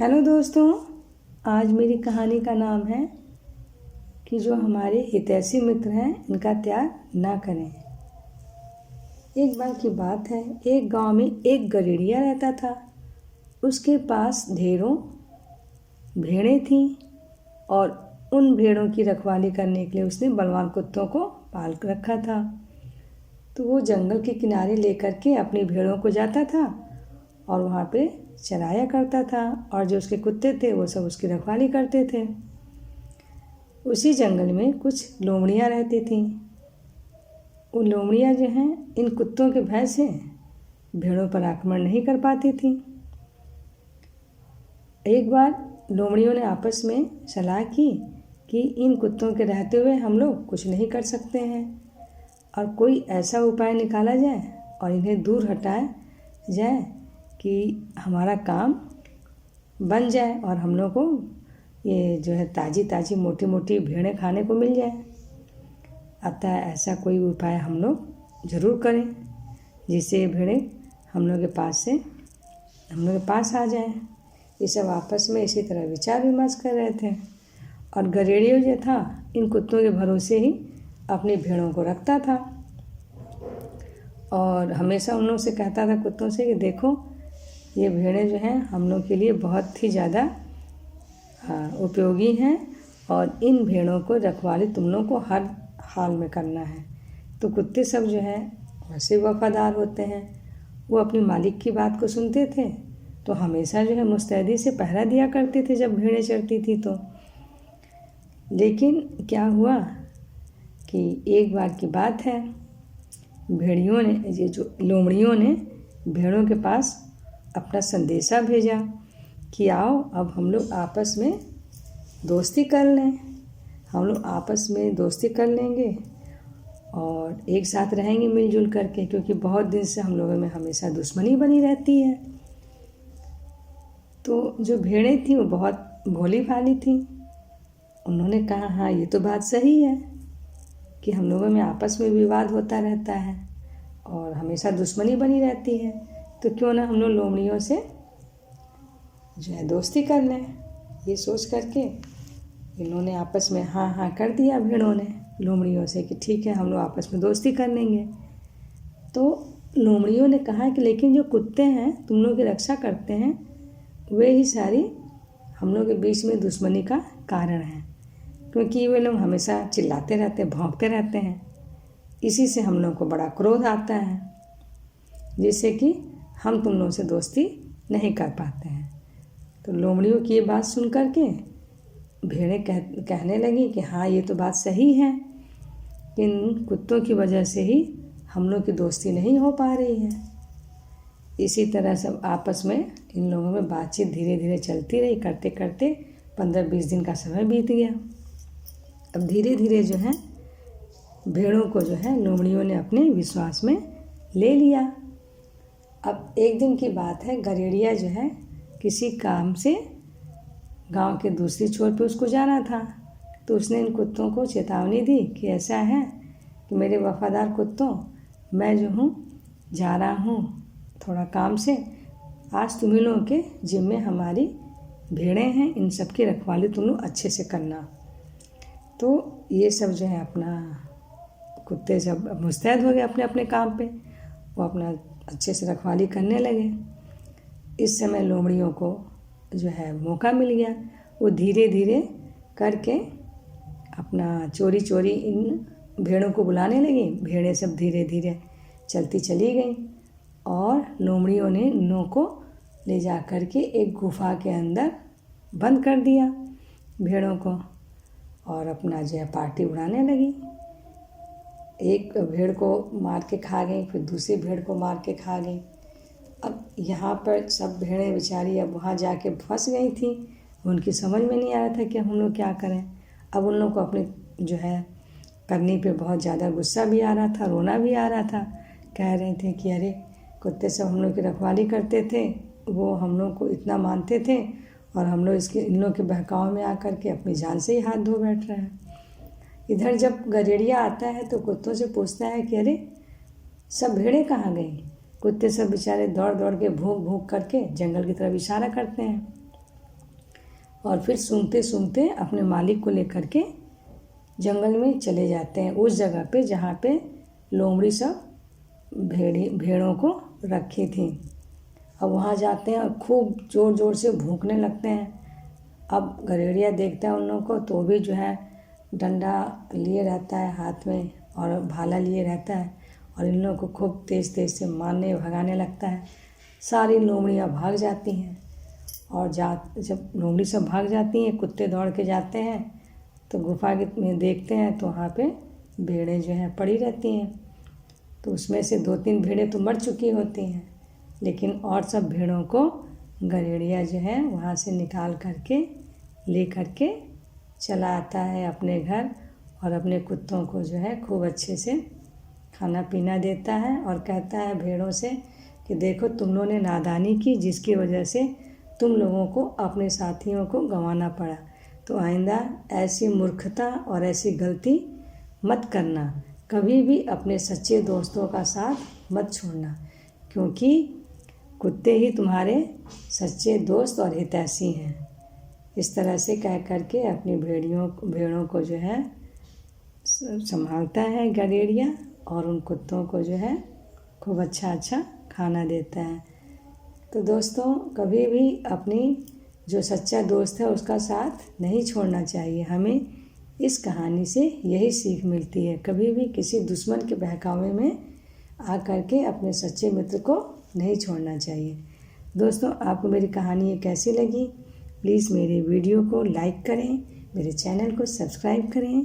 Hello दोस्तों, आज मेरी कहानी का नाम है कि जो हमारे हितैषी मित्र हैं इनका त्याग ना करें। एक बार की बात है, एक गांव में एक गडेड़िया रहता था। उसके पास ढेरों भेड़ें थीं और उन भेड़ों की रखवाली करने के लिए उसने बलवान कुत्तों को पाल रखा था। तो वो जंगल के किनारे लेकर के अपनी भेड़ों को जाता था और वहाँ पे चराया करता था और जो उसके कुत्ते थे वो सब उसकी रखवाली करते थे। उसी जंगल में कुछ लोमड़ियाँ रहती थीं। वो लोमड़ियाँ जो हैं इन कुत्तों के भय से भेड़ों पर आक्रमण नहीं कर पाती थीं। एक बार लोमड़ियों ने आपस में सलाह की कि इन कुत्तों के रहते हुए हम लोग कुछ नहीं कर सकते हैं और कोई ऐसा उपाय निकाला जाए और इन्हें दूर हटाया जाए कि हमारा काम बन जाए और हम लोग को ये जो है ताज़ी ताज़ी मोटी मोटी भेड़ें खाने को मिल जाए। अतः ऐसा कोई उपाय हम लोग ज़रूर करें जिससे ये भेड़ें हम लोग के पास आ जाएं। ये सब आपस में इसी तरह विचार विमर्श कर रहे थे और गडेड़िया जो था इन कुत्तों के भरोसे ही अपनी भेड़ों को रखता था और हमेशा उन लोगों से कहता था कुत्तों से कि देखो ये भेड़ें जो हैं हम लोग के लिए बहुत ही ज़्यादा उपयोगी हैं और इन भेड़ों को रखवाली तुम लोग को हर हाल में करना है। तो कुत्ते सब जो हैं वैसे वफादार होते हैं, वो अपने मालिक की बात को सुनते थे तो हमेशा जो है मुस्तैदी से पहरा दिया करते थे जब भेड़ें चरती थी तो। लेकिन क्या हुआ कि एक बार की बात है, भेड़ियों ने ये जो लोमड़ियों ने भेड़ों के पास अपना संदेशा भेजा कि आओ अब हम लोग आपस में दोस्ती कर लें, हम लोग आपस में दोस्ती कर लेंगे और एक साथ रहेंगे मिलजुल करके, क्योंकि बहुत दिन से हम लोगों में हमेशा दुश्मनी बनी रहती है। तो जो भेड़ें थीं वो बहुत भोली भाली थीं। उन्होंने कहा हाँ ये तो बात सही है कि हम लोगों में आपस में विवाद होता रहता है और हमेशा दुश्मनी बनी रहती है, तो क्यों ना हम लोग लोमड़ियों से जो है दोस्ती कर लें। ये सोच करके इन्होंने आपस में हाँ हाँ कर दिया भेड़ों ने लोमड़ियों से कि ठीक है हम लोग आपस में दोस्ती कर लेंगे। तो लोमड़ियों ने कहा कि लेकिन जो कुत्ते हैं तुम लोग की रक्षा करते हैं वे ही सारी हम लोग के बीच में दुश्मनी का कारण है, क्योंकि वे लोग हमेशा चिल्लाते रहते भौंकते रहते हैं। इसी से हम लोग को बड़ा क्रोध आता है जिससे कि हम तुम लोगों से दोस्ती नहीं कर पाते हैं। तो लोमड़ियों की ये बात सुन कर के भेड़ें कहने लगी कि हाँ ये तो बात सही है, इन कुत्तों की वजह से ही हम लोग की दोस्ती नहीं हो पा रही है। इसी तरह सब आपस में इन लोगों में बातचीत धीरे धीरे चलती रही। करते करते 15-20 दिन का समय बीत गया। अब धीरे धीरे जो है भेड़ों को जो है लोमड़ियों ने अपने विश्वास में ले लिया। अब एक दिन की बात है, गडेड़िया जो है किसी काम से गांव के दूसरी छोर पे उसको जाना था। तो उसने इन कुत्तों को चेतावनी दी कि ऐसा है कि मेरे वफादार कुत्तों, मैं जो हूँ जा रहा हूँ थोड़ा काम से, आज तुम्हीं लोगों के जिम्मे हमारी भेड़ें हैं, इन सब की रखवाली तुम लोग अच्छे से करना। तो ये सब जो है अपना कुत्ते सब मुस्तैद हो गए अपने अपने काम पे, वो अपना अच्छे से रखवाली करने लगे। इस समय लोमड़ियों को जो है मौका मिल गया, वो धीरे धीरे करके अपना चोरी चोरी इन भेड़ों को बुलाने लगी। भेड़ें सब धीरे धीरे चलती चली गई और लोमड़ियों ने इनों को ले जा कर के एक गुफा के अंदर बंद कर दिया भेड़ों को और अपना जो है पार्टी उड़ाने लगी। एक भेड़ को मार के खा गई, फिर दूसरी भेड़ को मार के खा गई। अब यहाँ पर सब भेड़ें बेचारी अब वहाँ जाके फंस गई थी, उनकी समझ में नहीं आ रहा था कि हम लोग क्या करें। अब उन लोग को अपने जो है करनी पे बहुत ज़्यादा गुस्सा भी आ रहा था, रोना भी आ रहा था। कह रहे थे कि अरे कुत्ते सब हम लोग की रखवाली करते थे, वो हम लोग को इतना मानते थे और हम लोग इन लोग के बहकाव में आकर के अपनी जान से ही हाथ धो बैठ रहे हैं। इधर जब गडेड़िया आता है तो कुत्तों से पूछता है कि अरे सब भेड़ें कहाँ गई। कुत्ते सब बेचारे दौड़ दौड़ के भूख भूख करके जंगल की तरफ इशारा करते हैं। और फिर सूंघते सूंघते अपने मालिक को लेकर के जंगल में चले जाते हैं, उस जगह पे जहाँ पे लोमड़ी सब भेड़ों को रखी थी। अब वहाँ जाते हैं और खूब ज़ोर ज़ोर से भूंकने लगते हैं। अब गरेड़िया देखता है उन लोगों को, तो भी जो है डंडा लिए रहता है हाथ में और भाला लिए रहता है और इन लोगों को खूब तेज़ तेज़ से मारने भगाने लगता है। सारी लोमड़ियाँ भाग जाती हैं और जब लोमड़ी सब भाग जाती हैं, कुत्ते दौड़ के जाते हैं तो गुफा में देखते हैं तो वहाँ पे भेड़ें जो हैं पड़ी रहती हैं। तो उसमें से 2-3 भेड़ें तो मर चुकी होती हैं, लेकिन और सब भेड़ों को गरेड़िया जो है वहाँ से निकाल करके ले करके चला आता है अपने घर और अपने कुत्तों को जो है खूब अच्छे से खाना पीना देता है और कहता है भेड़ों से कि देखो तुम लोगों ने नादानी की, जिसकी वजह से तुम लोगों को अपने साथियों को गंवाना पड़ा। तो आइंदा ऐसी मूर्खता और ऐसी गलती मत करना, कभी भी अपने सच्चे दोस्तों का साथ मत छोड़ना, क्योंकि कुत्ते ही तुम्हारे सच्चे दोस्त और हितैषी हैं। इस तरह से कह करके अपनी भेड़ों को जो है संभालता है गरेड़िया और उन कुत्तों को जो है खूब अच्छा अच्छा खाना देता है। तो दोस्तों, कभी भी अपनी जो सच्चा दोस्त है उसका साथ नहीं छोड़ना चाहिए। हमें इस कहानी से यही सीख मिलती है, कभी भी किसी दुश्मन के बहकावे में आ करके अपने सच्चे मित्र को नहीं छोड़ना चाहिए। दोस्तों, आपको मेरी कहानी ये कैसी लगी? प्लीज़ मेरे वीडियो को लाइक करें, मेरे चैनल को सब्सक्राइब करें